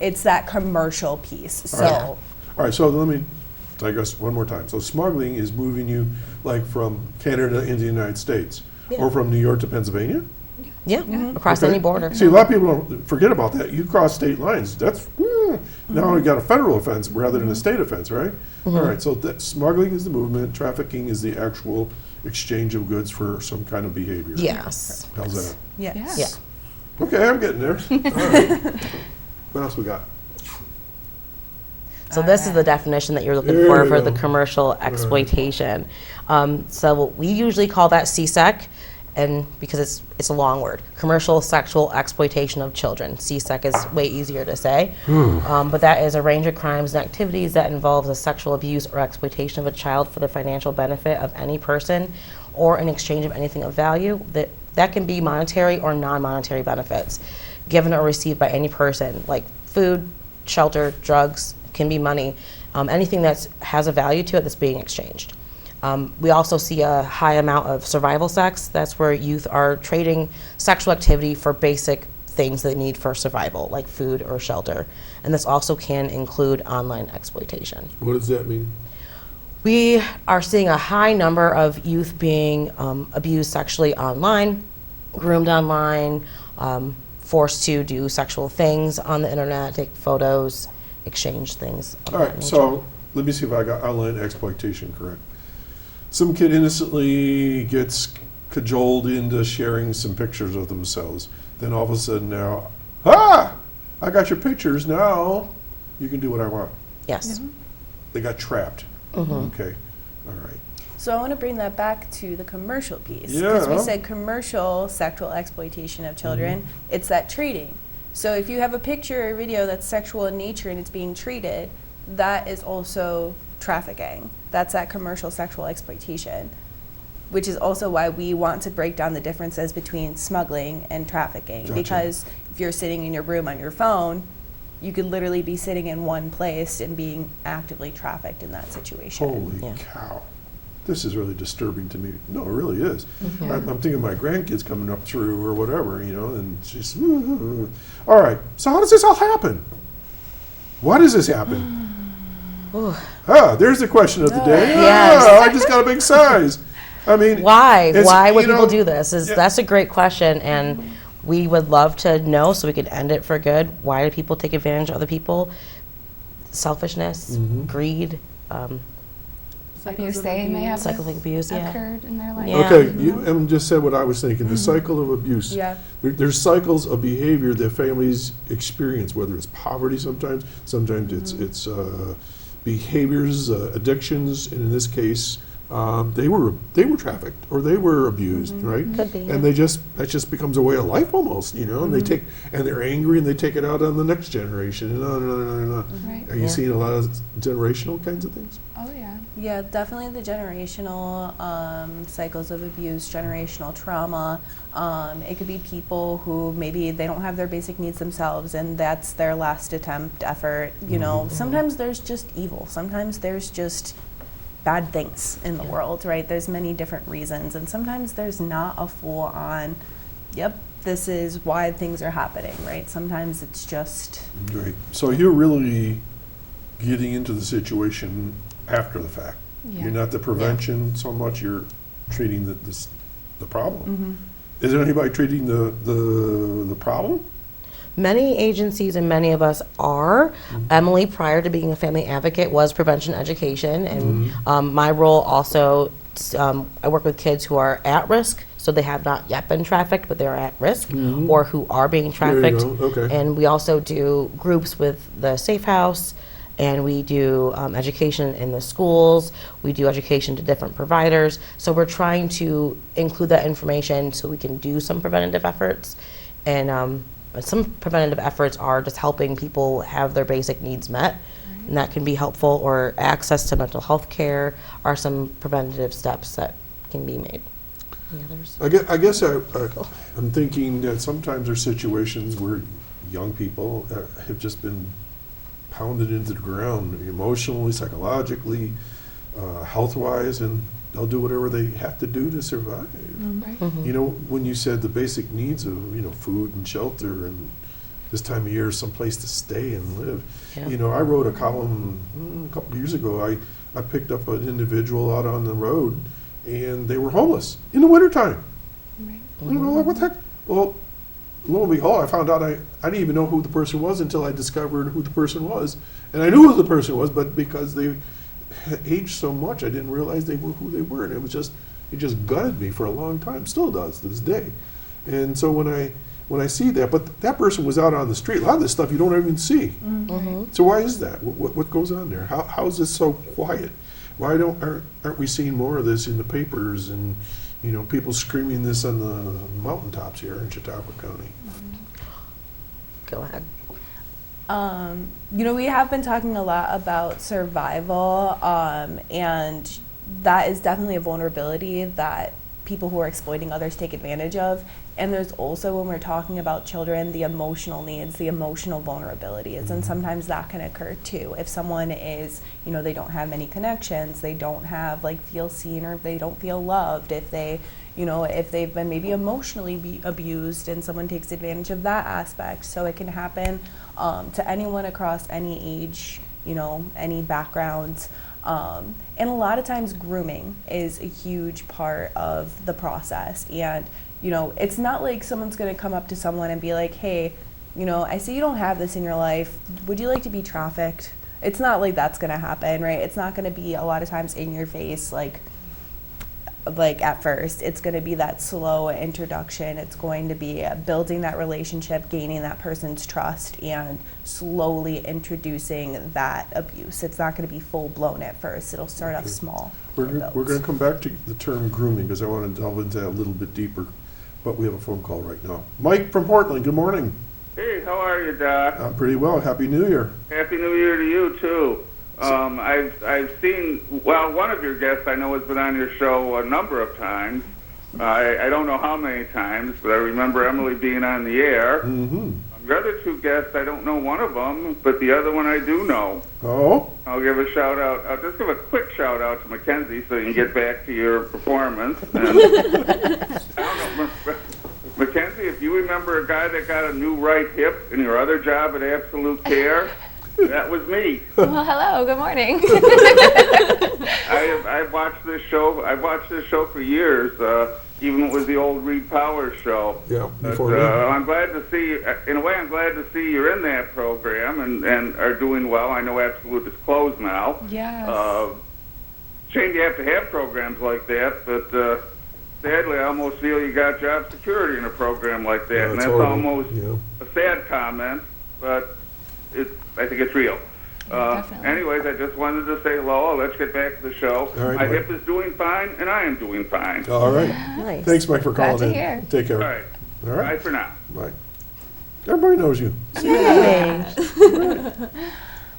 It's that commercial piece. So. All right, so let me digress one more time. So smuggling is moving you like from Canada into the United States, or from New York to Pennsylvania? Yeah, across any border. See, a lot of people don't forget about that. You cross state lines. That's now you got a federal offense rather than a state offense, right? All right. So smuggling is the movement. Trafficking is the actual exchange of goods for some kind of behavior. Yes. How's that? Yes. Yeah. Okay, I'm getting there. All right. What else we got? So this is the definition that you're looking There for we the go. commercial exploitation. So we usually call that CSEC, and because it's a long word, commercial sexual exploitation of children. CSEC is way easier to say, but that is a range of crimes and activities that involves the sexual abuse or exploitation of a child for the financial benefit of any person or in exchange of anything of value. That can be monetary or non-monetary benefits given or received by any person, like food, shelter, drugs, can be money, anything that has a value to it that's being exchanged. We also see a high amount of survival sex. That's where youth are trading sexual activity for basic things they need for survival, like food or shelter. And this also can include online exploitation. What does that mean? We are seeing a high number of youth being abused sexually online, groomed online, forced to do sexual things on the internet, take photos, exchange things of All that right, nature. so let me see if I got online exploitation correct. Some kid innocently gets cajoled into sharing some pictures of themselves. Then all of a sudden now, I got your pictures, now you can do what I want. Yes. They got trapped. Okay, all right. So I want to bring that back to the commercial piece. Yeah. Because we said commercial sexual exploitation of children, it's that trading. So if you have a picture or video that's sexual in nature and it's being traded, that is also trafficking. That's that commercial sexual exploitation, which is also why we want to break down the differences between smuggling and trafficking. Gotcha. Because if you're sitting in your room on your phone, you could literally be sitting in one place and being actively trafficked in that situation. Holy Yeah. cow. this is really disturbing to me. No, it really is. I'm thinking of my grandkids coming up through or whatever, you know, and she's, all right, so how does this all happen? Why does this happen? There's the question of the day. Yes. I just got a big size. I mean, Why would you know, people do this? That's a great question, and we would love to know so we could end it for good. Why do people take advantage of other people? Selfishness, greed, Abuse they may have cycle of abuse. occurred in their life. Yeah. Okay, you Em just said what I was thinking, the cycle of abuse. Yeah. There's cycles of behavior that families experience, whether it's poverty sometimes it's behaviors, addictions, and in this case, they were trafficked or they were abused, right? Could be, And that just becomes a way of life almost, you know. And they're angry and they take it out on the next generation and on and on and on. Right. Are you seeing a lot of generational kinds of things? Oh yeah. Yeah, definitely the generational cycles of abuse, generational trauma. It could be people who maybe they don't have their basic needs themselves and that's their last attempt, effort. You know, sometimes there's just evil. Sometimes there's just bad things in the world, right? There's many different reasons. And sometimes there's not a full on, yep, this is why things are happening, right? Sometimes it's just... Right. So you're really getting into the situation after the fact. Yeah. You're not the prevention so much, you're treating the problem. Is there anybody treating the problem? Many agencies and many of us are. Emily, prior to being a family advocate, was prevention education, and my role also, I work with kids who are at risk, so they have not yet been trafficked, but they're at risk, or who are being trafficked. Okay. And we also do groups with the Safe House, and we do education in the schools. We do education to different providers. So we're trying to include that information so we can do some preventative efforts. And some preventative efforts are just helping people have their basic needs met, and that can be helpful, or access to mental health care are some preventative steps that can be made. Any others? I guess I'm thinking that sometimes there's situations where young people have just been pounded into the ground emotionally, psychologically, health-wise, and they'll do whatever they have to do to survive. You know, when you said the basic needs of, you know, food and shelter and this time of year, someplace to stay and live. You know, I wrote a column a couple of years ago. I picked up an individual out on the road and they were homeless in the wintertime. You know, like, what the heck? Well, lo and behold, I found out I didn't even know who the person was until I discovered who the person was. And I knew who the person was, but because they had aged so much, I didn't realize they were who they were. And it just gutted me for a long time, still does to this day. And so when I see that, but that person was out on the street, a lot of this stuff you don't even see. So why is that? What goes on there? How is this so quiet? Why aren't we seeing more of this in the papers and, you know, people screaming this on the mountaintops here in Chautauqua County? Go ahead. You know, we have been talking a lot about survival, and that is definitely a vulnerability that people who are exploiting others take advantage of. And there's also, when we're talking about children, the emotional needs, the emotional vulnerabilities, and sometimes that can occur too. If someone is, you know, they don't have many connections, they don't have, like, feel seen, or they don't feel loved, if they, you know, if they've been maybe emotionally abused and someone takes advantage of that aspect. So it can happen to anyone across any age, you know, any backgrounds. And a lot of times grooming is a huge part of the process. And, you know, it's not like someone's going to come up to someone and be like, hey, you know, I see you don't have this in your life. Would you like to be trafficked? It's not like that's going to happen, right? It's not going to be a lot of times in your face, like at first. It's going to be that slow introduction. It's going to be building that relationship, gaining that person's trust, and slowly introducing that abuse. It's not going to be full blown at first. It'll start off small. We're going to come back to the term grooming because I want to delve into that a little bit deeper. But we have a phone call right now. Mike from Portland, good morning. Hey, how are you, Doc? I'm pretty well. Happy New Year. Happy New Year to you, too. I've seen, well, one of your guests I know has been on your show a number of times. I don't know how many times, but I remember Emily being on the air. your other two guests, I don't know one of them, but the other one I do know. Oh? I'll give a shout out. I'll just give a quick shout out to MacKenzie so you can get back to your performance. And, I don't know, MacKenzie, if you remember a guy that got a new right hip in your other job at Absolute Care, that was me. Well, hello. Good morning. I've watched this show. I've watched this show for years, even with the old Reed Powers show. Yeah, But, before me. I'm glad to see. In a way, I'm glad to see you're in that program and are doing well. I know Absolute is closed now. Yes. Shame you have to have programs like that, but sadly, I almost feel you got job security in a program like that, and it's that's horrible. almost Yeah. a sad comment, but I think it's real. Definitely. Anyways, I just wanted to say hello. Let's get back to the show. All right, My Mike. hip is doing fine, and I am doing fine. All right. Nice. Thanks, Mike, for Glad calling to in. hear. Take care. All right. All Bye right. for now. Bye. Everybody knows you.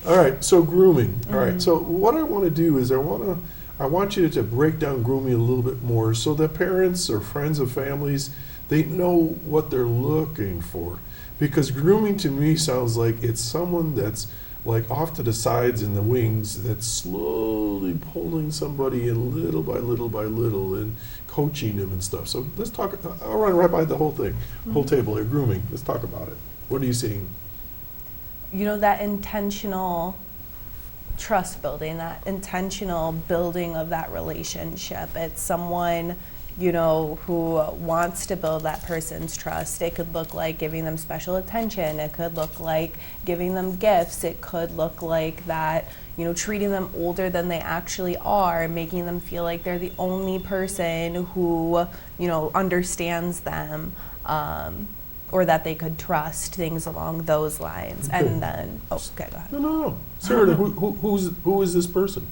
All right, so grooming. All right, so what I want to do is I want you to break down grooming a little bit more so that parents or friends of families, they know what they're looking for. Because grooming to me sounds like it's someone that's like off to the sides and the wings that's slowly pulling somebody in little by little by little and coaching them and stuff. So let's talk, I'll run right by the whole thing, whole table here, grooming. Let's talk about it. What are you seeing? You know, that intentional trust building, that intentional building of that relationship. It's someone, you know, who wants to build that person's trust. It could look like giving them special attention. It could look like giving them gifts. It could look like that, you know, treating them older than they actually are, making them feel like they're the only person who, you know, understands them. Or that they could trust, things along those lines. Okay. And then, go ahead. No. Sarah, who is this person?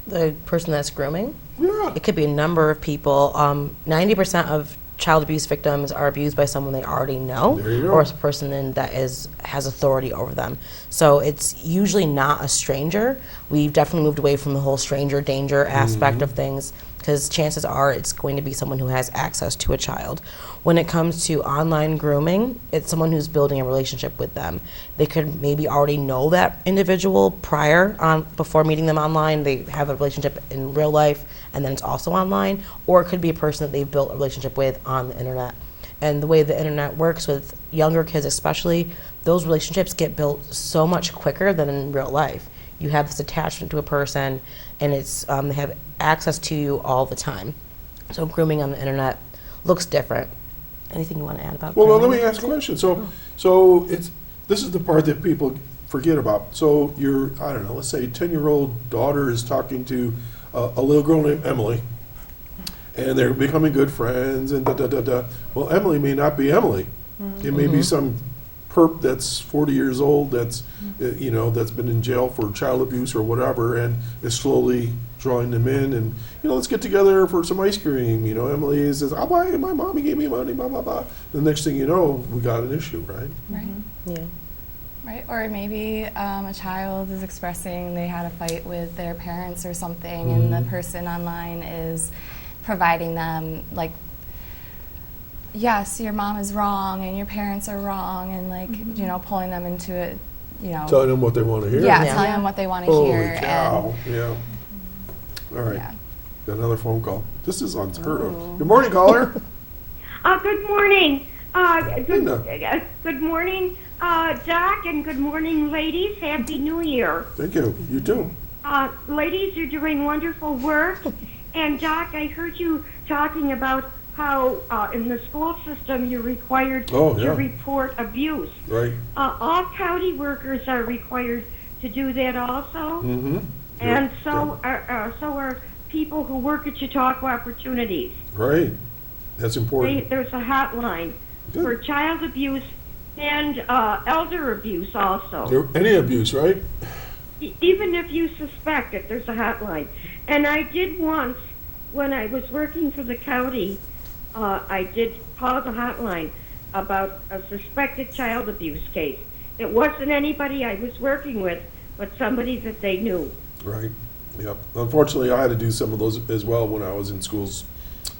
The person that's grooming? Yeah. It could be a number of people. 90% of child abuse victims are abused by someone they already know, There you go. or a person that has authority over them. So it's usually not a stranger. We've definitely moved away from the whole stranger danger aspect of things, because chances are it's going to be someone who has access to a child. When it comes to online grooming, it's someone who's building a relationship with them. They could maybe already know that individual before meeting them online. They have a relationship in real life, and then it's also online. Or it could be a person that they've built a relationship with on the internet. And the way the internet works with younger kids especially, those relationships get built so much quicker than in real life. You have this attachment to a person, and it's they have access to you all the time. So grooming on the internet looks different. Anything you want to add about Well, grooming? let me ask a question. So this is the part that people forget about. So your, I don't know, let's say 10-year-old daughter is talking to a little girl named Emily, and they're becoming good friends, and da-da-da-da. Well, Emily may not be Emily. It may be some perp that's 40 years old that's, you know, that's been in jail for child abuse or whatever, and is slowly drawing them in, and, you know, let's get together for some ice cream. You know, Emily says, I'll buy it, my mommy gave me money, blah, blah, blah. The next thing you know, we got an issue, right? Right. Yeah. Right, or maybe a child is expressing they had a fight with their parents or something, and the person online is providing them, like, yes, your mom is wrong and your parents are wrong, and, like, you know, pulling them into it, you know. Telling them what they want to hear. Yeah, Yeah. telling them what they want to Holy hear. cow, yeah. All right, Yeah. got another phone call. This is unheard of. Good morning, caller. Good morning. Linda. Good morning, Doc, and good morning, ladies. Happy New Year. Thank you. You too. Ladies, you're doing wonderful work. And Doc, I heard you talking about how in the school system you're required Oh, yeah. to report abuse. Right. All county workers are required to do that also. Mm-hmm. And so are people who work at Chautauqua Opportunities. Right. That's important. There's a hotline Good. for child abuse and elder abuse also. Any abuse, right? Even if you suspect it, there's a hotline. And I did once, when I was working for the county, I did call the hotline about a suspected child abuse case. It wasn't anybody I was working with, but somebody that they knew. Right. Yep. Unfortunately, I had to do some of those as well when I was in schools.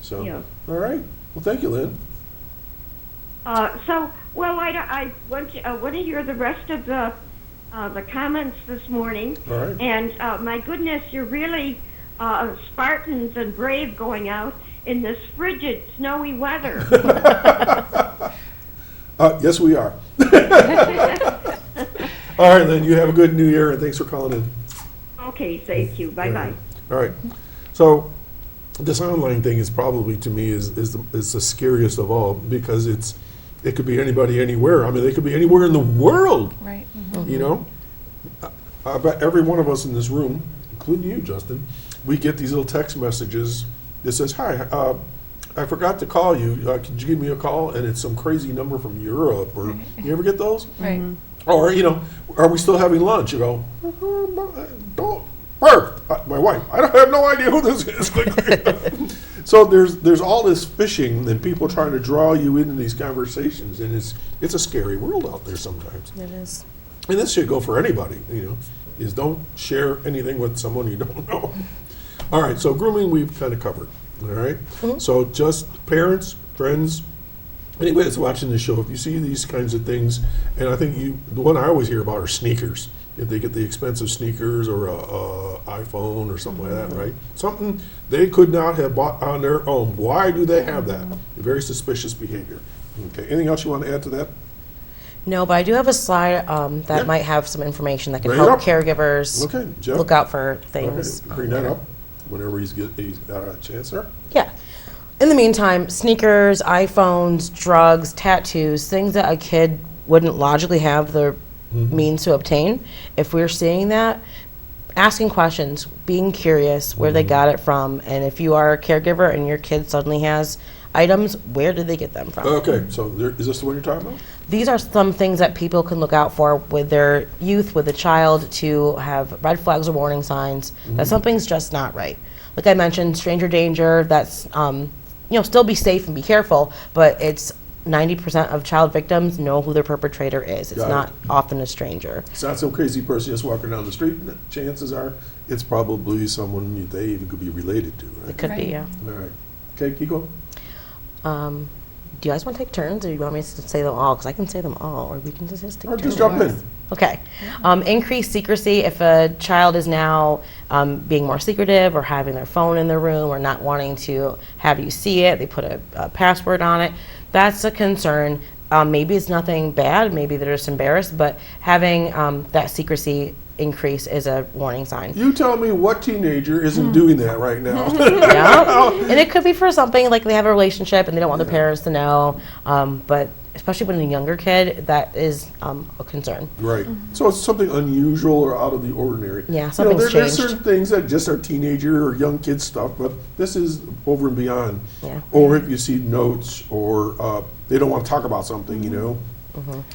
So, Yeah. all right. Well, thank you, Lynn. So Well, I want to hear the rest of the comments this morning. All right. And my goodness, you're really Spartans and brave going out in this frigid, snowy weather. Yes, we are. All right, then, you have a good new year, and thanks for calling in. Okay, thank you. Bye-bye. All right. So this online thing is probably, to me, is the scariest of all, because it could be anybody anywhere. I mean, they could be anywhere in the world. Right. You know? I bet every one of us in this room, including you, Justin, we get these little text messages that says, "Hi, I forgot to call you. Could you give me a call?" And it's some crazy number from Europe. Or you ever get those? Right. Or, you know, "Are we still having lunch?" You go, "Don't." Bert, my wife, I have no idea who this is. So there's all this phishing and people trying to draw you into these conversations, and it's a scary world out there sometimes. It is. And this should go for anybody, you know, is don't share anything with someone you don't know. All right, so grooming we've kind of covered, all right? So just parents, friends, anybody that's watching this show, if you see these kinds of things, and I think the one I always hear about are sneakers. If they get the expensive sneakers or a iPhone or something like that, right? Something they could not have bought on their own. Why do they have that? Very suspicious behavior. Okay, anything else you want to add to that? No, but I do have a slide that might have some information that can help caregivers Jeff? look out for things. Okay, bring that up whenever he's got a chance there. Yeah. In the meantime, sneakers, iPhones, drugs, tattoos, things that a kid wouldn't logically have the means to obtain. If we're seeing that, asking questions, being curious where they got it from, and if you are a caregiver and your kid suddenly has items, where did they get them from? Okay, so is this the one you're talking about? These are some things that people can look out for with their youth, with a child, to have red flags or warning signs that something's just not right. Like I mentioned, stranger danger, that's, still be safe and be careful, but it's 90% of child victims know who their perpetrator is. It's not often a stranger. It's not some crazy person just walking down the street. Chances are it's probably someone they even could be related to, right? It could be, yeah. All right. Okay, keep going. Do you guys want to take turns, or do you want me to say them all? Because I can say them all, or we can just take turns. Just jump in. Okay. Increased secrecy. If a child is now being more secretive or having their phone in their room or not wanting to have you see it, they put a password on it. That's a concern. Maybe it's nothing bad. Maybe they're just embarrassed, but having that secrecy increase is a warning sign. You tell me what teenager isn't doing that right now. Yeah. And it could be for something like they have a relationship and they don't want their parents to know, but especially when a younger kid, that is a concern. Right. So it's something unusual or out of the ordinary. Yeah, something's changed. There's certain things that just are teenager or young kid stuff, but this is over and beyond. Yeah. Or if you see notes or they don't want to talk about something,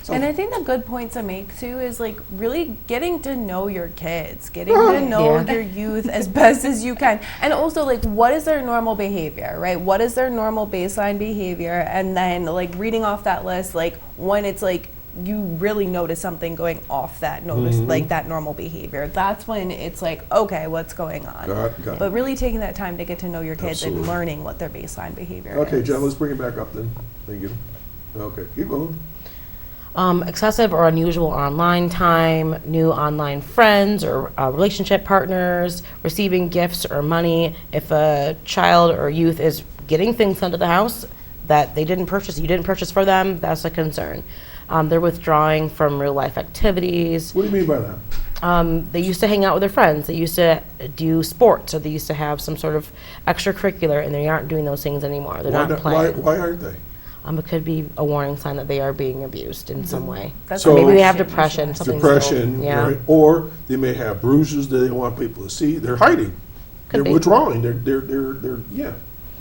So, and I think the good point to make too is like really getting to know your kids, getting to know your youth as best as you can, and also like what is their normal behavior, right? What is their normal baseline behavior, and then like reading off that list, like when it's like you really notice something going off that like that normal behavior. That's when it's like, okay, what's going on? Got it. But really taking that time to get to know your kids Absolutely. and learning what their baseline behavior is. Okay, Jen, let's bring it back up then. Thank you. Okay, keep going. Excessive or unusual online time, new online friends or relationship partners, receiving gifts or money. If a child or youth is getting things sent to the house that they didn't purchase, you didn't purchase for them, that's a concern. They're withdrawing from real life activities. What do you mean by that? They used to hang out with their friends. They used to do sports, or they used to have some sort of extracurricular, and they aren't doing those things anymore. They're not playing. Why aren't they? It could be a warning sign that they are being abused in some way. So maybe they have depression. Depression, right? Or they may have bruises that they don't want people to see. They're hiding. They're withdrawing. They're yeah.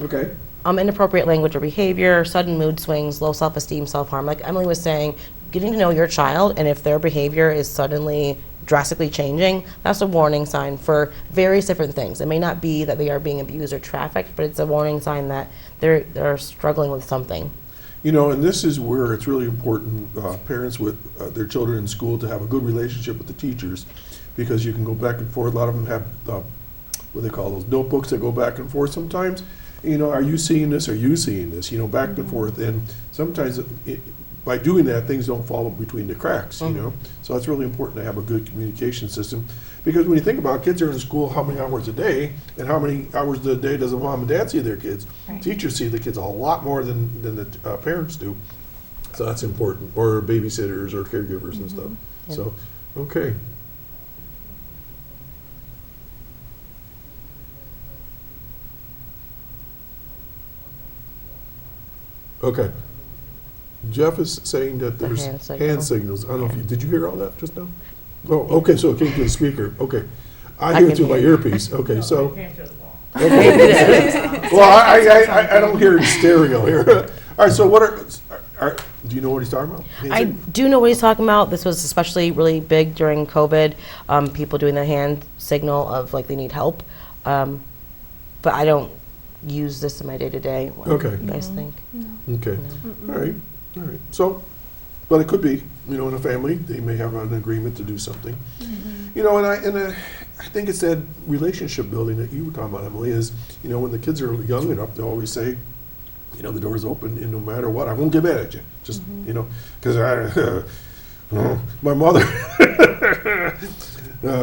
Okay. Inappropriate language or behavior, sudden mood swings, low self-esteem, self-harm. Like Emily was saying, getting to know your child, and if their behavior is suddenly drastically changing, that's a warning sign for various different things. It may not be that they are being abused or trafficked, but it's a warning sign that they're struggling with something. And this is where it's really important, parents with their children in school, to have a good relationship with the teachers, because you can go back and forth. A lot of them have what they call those notebooks that go back and forth sometimes. Are you seeing this? Are you seeing this? Back and forth. And sometimes by doing that, things don't fall between the cracks, you know? So it's really important to have a good communication system. Because when you think about it, kids are in school how many hours a day, and how many hours a day does a mom and dad see their kids? Right. Teachers see the kids a lot more than the parents do. So that's important, or babysitters or caregivers and stuff. Yeah. So, okay. Okay. Jeff is saying that there's hand signal. hand signals. I don't know if you, did you hear all that just now? Oh, okay, so it came through the speaker. Okay. I I hear it can through my hear earpiece. Okay, so. Okay. Well, I don't hear it in stereo here. All right, so what are, do you know what he's talking about? Hand I signal? do know what he's talking about. This was especially really big during COVID. People doing the hand signal of like they need help. But I don't use this in my day-to-day. What Okay. do you guys think? Okay, all right. So, but it could be, you know, in a family, they may have an agreement to do something. You know, and I think it's that relationship building that you were talking about, Emily, is, you know, when the kids are young enough, they always say, you know, the door's open, and no matter what, I won't get mad at you. Just, you know, because my mother,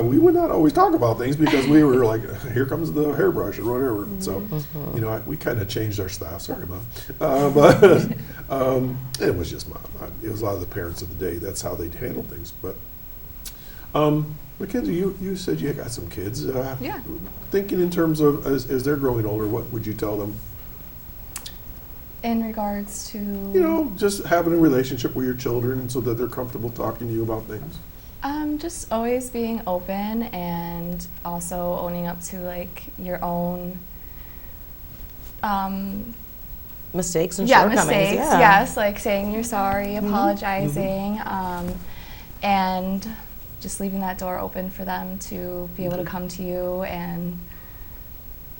we would not always talk about things because we were like, here comes the hairbrush or whatever. So, you know, we kind of changed our style. Sorry, Mom. But it was just Mom. It was a lot of the parents of the day. That's how they'd handle things. But MacKenzie, you said you got some kids. Yeah. Thinking in terms of as they're growing older, what would you tell them? In regards to, You know, just having a relationship with your children so that they're comfortable talking to you about things. just always being open and also owning up to like your own Mistakes and yeah, shortcomings. mistakes. Yeah. Yes, like saying you're sorry, apologizing, and just leaving that door open for them to be able to come to you and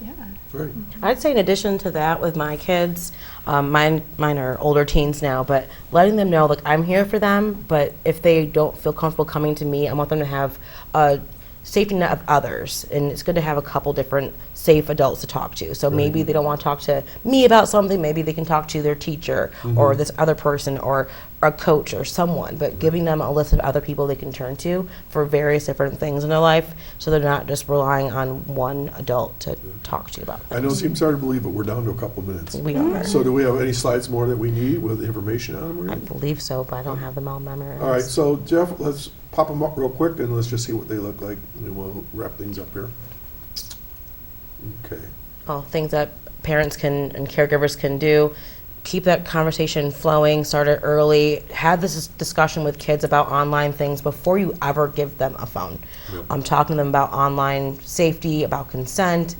yeah. Right. I'd say in addition to that with my kids, mine are older teens now, but letting them know, like, I'm here for them, but if they don't feel comfortable coming to me, I want them to have a safety net of others, and it's good to have a couple different safe adults to talk to. So maybe they don't want to talk to me about something, maybe they can talk to their teacher or this other person or a coach or someone, but giving them a list of other people they can turn to for various different things in their life, so they're not just relying on one adult to talk to you about things. I know it seems hard to believe, but we're down to a couple minutes. We are. So do we have any slides more that we need with information on them? I believe so, but I don't have them all memorized. All right, so Jeff, let's pop them up real quick and let's just see what they look like, and then we'll wrap things up here. Okay. Things that parents can and caregivers can do. Keep that conversation flowing, start it early. Have this discussion with kids about online things before you ever give them a phone. I'm talking to them about online safety, about consent.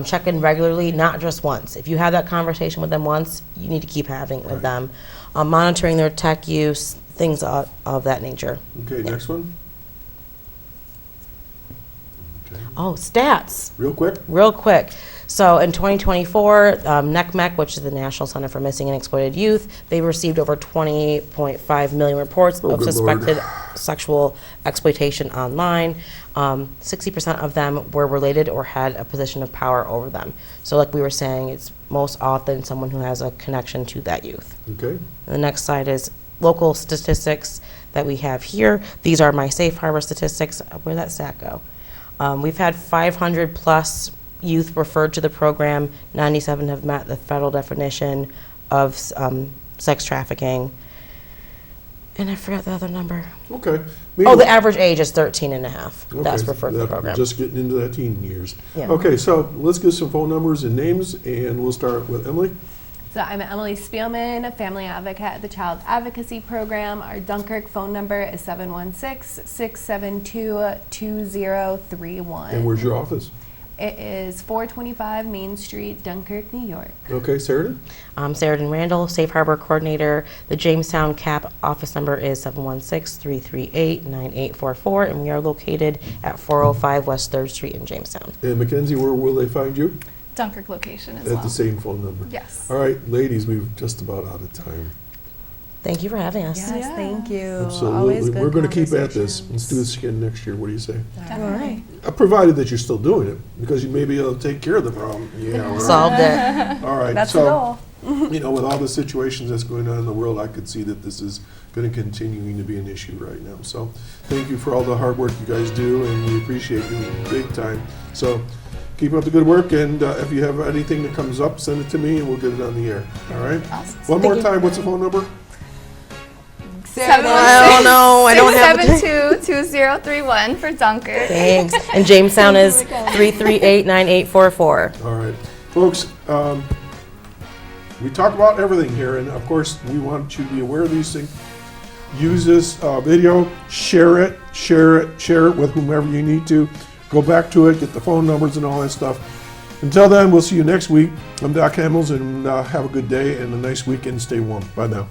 Check in regularly, not just once. If you have that conversation with them once, you need to keep having it with them. Monitoring their tech use, things of that nature. Okay, next one. Okay. Oh, stats. Real quick. So in 2024, NECMEC, which is the National Center for Missing and Exploited Youth, they received over 20.5 million reports of good suspected Lord. sexual exploitation online. 60% of them were related or had a position of power over them. So like we were saying, it's most often someone who has a connection to that youth. Okay. And the next slide is local statistics that we have here. These are my Safe Harbor statistics. Where'd that stat go? We've had 500 plus youth referred to the program. 97 have met the federal definition of sex trafficking. And I forgot the other number. Okay. The average age is 13 and a half. Okay, That's referred to the program. Just getting into that teen years. Yeah. Okay, so let's get some phone numbers and names, and we'll start with Emily. So I'm Emily Spielman, a family advocate at the Child Advocacy Program. Our Dunkirk phone number is 716-672-2031. And where's your office? It is 425 Main Street, Dunkirk, New York. Okay, Saraden? I'm Saraden Randall, Safe Harbor Coordinator. The Jamestown CAP office number is 716-338-9844, and we are located at 405 West 3rd Street in Jamestown. And MacKenzie, where will they find you? Dunkirk location as At well. the same phone number? Yes. All right, ladies, we're just about out of time. Thank you for having us. Yes, thank you. Absolutely. Always good We're going to keep at this. conversations. Let's do this again next year. What do you say? All right. Provided that you're still doing it, because you may be able to take care of the problem. Yeah. all right. Solved it. All right. That's so, the goal. you know, with all the situations that's going on in the world, I could see that this is going to continue to be an issue right now. So thank you for all the hard work you guys do, and we appreciate you big time. So keep up the good work, and if you have anything that comes up, send it to me, and we'll get it on the air. All right? Awesome. One more time, what's the phone number? I don't know. I don't have it. 672-2031 for Dunkirk. Thanks. And Jamestown is 338-9844. All right. Folks, we talk about everything here, and of course, we want you to be aware of these things. Use this video, share it with whomever you need to. Go back to it, get the phone numbers and all that stuff. Until then, we'll see you next week. I'm Doc Hamels, and have a good day and a nice weekend. Stay warm. Bye now.